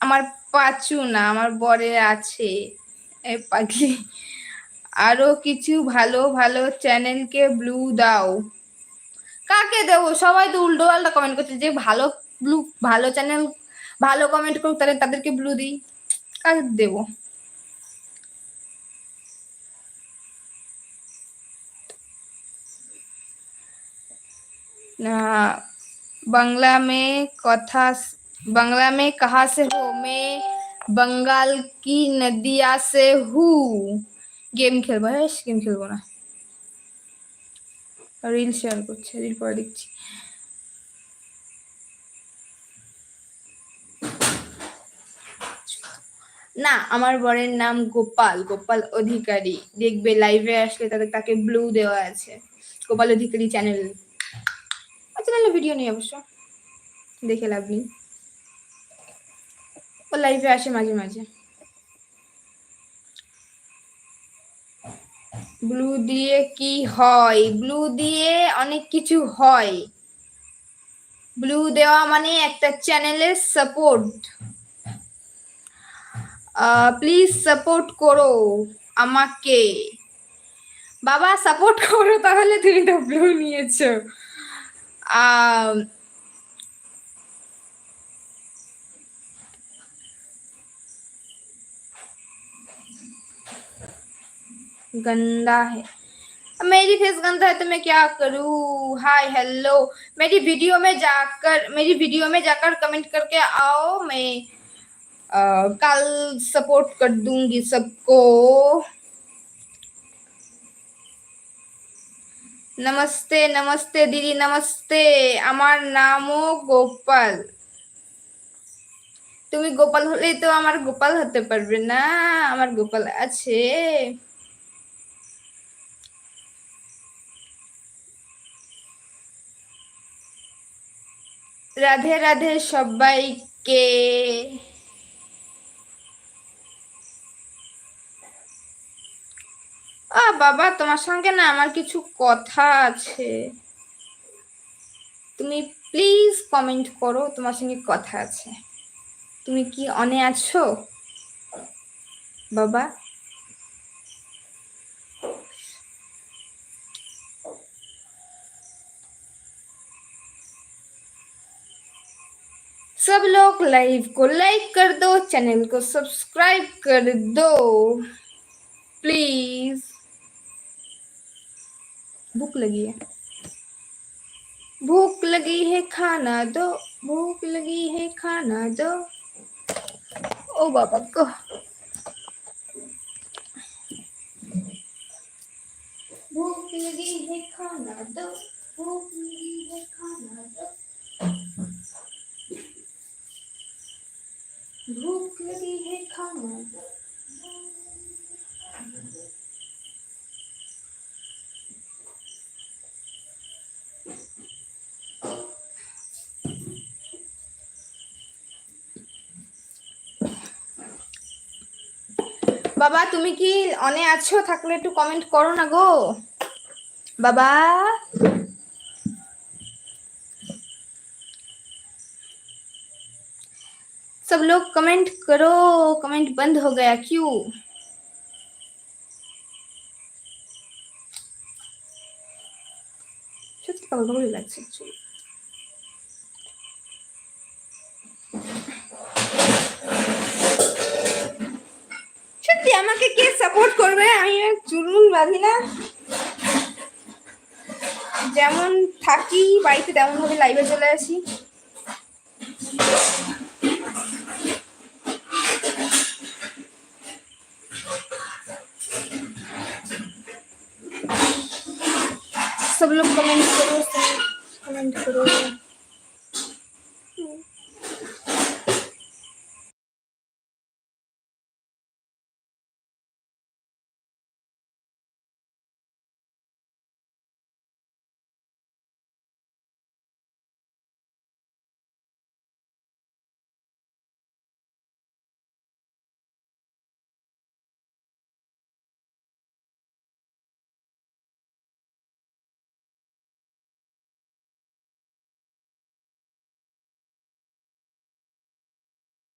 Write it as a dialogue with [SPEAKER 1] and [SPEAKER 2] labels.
[SPEAKER 1] আমার পাচু না, আমার বরের আছে। এ পাগলি, আরো কিছু ভালো ভালো চ্যানেলকে ব্লু দাও। কাকে দেবো? সবাই তো উল্টো পাল্টা কমেন্ট করছে। যে ভালো ব্লু, ভালো চ্যানেল ভালো কমেন্ট করুক, তাহলে তাদেরকে ব্লু দিই। কাকে দেবো? बांग्ला में कहाँ से हो? मैं बंगाल की नदिया से हूँ। गेम खेलबो? गेम खेलबो ना, রিল শেয়ার করছে, রিল পরে দেখছি। না, আমার বরের নাম গোপাল, গোপাল অধিকারী। দেখবে লাইভে আসলে তাকে ব্লু দেওয়া আছে, গোপাল অধিকারী চ্যানেল। চ্যানেলে ভিডিও নেই অবশ্য, দেখে লাভ নেই। ও লাইভে আসে মাঝে মাঝে। ব্লু দিয়ে কি হয়? ব্লু দিয়ে অনেক কিছু হয়। ব্লু দেওয়া মানে একটা চ্যানেলের সাপোর্ট। প্লিজ সাপোর্ট করো আমাকে। বাবা সাপোর্ট করো, তাহলে তুমি তো ব্লু নিয়েছো। गंदा है, मेरी फेस गंदा है तो मैं क्या करूं? हाय हेलो, मेरी वीडियो में जाकर कमेंट करके आओ। मैं कल सपोर्ट कर दूंगी सबको। नमस्ते नमस्ते दीदी, नमस्ते। আমার নামও গোপাল। তুমি গোপাল হলেই তো আমার গোপাল হতে পারবে না, আমার গোপাল আছে। রাধে রাধে সবাইকে। বাবা, তোমার সঙ্গে না আমার কিছু কথা আছে, তুমি প্লিজ কমেন্ট করো, তোমার সঙ্গে কথা আছে। তুমি কি অনে আছো বাবা? सब लोग लाइव को लाइक कर दो, चैनल को सब्सक्राइब कर दो प्लीज। भूख लगी है, भूख लगी है खाना दो, भूख लगी है खाना दो। ओ बाबा को भूख लगी है खाना दो, भूख लगी है खाना दो, भूख लगी है खाना दो। বাবা তুমি কি অনে আছো? থাকলে একটু কমেন্ট করো না গো बाबा। सब लोग कमेंट करो, कमेंट बंद हो गया क्यों? সত্যি পাগল লাগছে। সত্যি আমাকে কে সাপোর্ট করবে? আমি চুলমুল বাঁধি না, যেমন থাকি বাড়িতে তেমন ভাবে লাইভে চলে আসি। सब लोग कमेंट करो, कमेंट करो।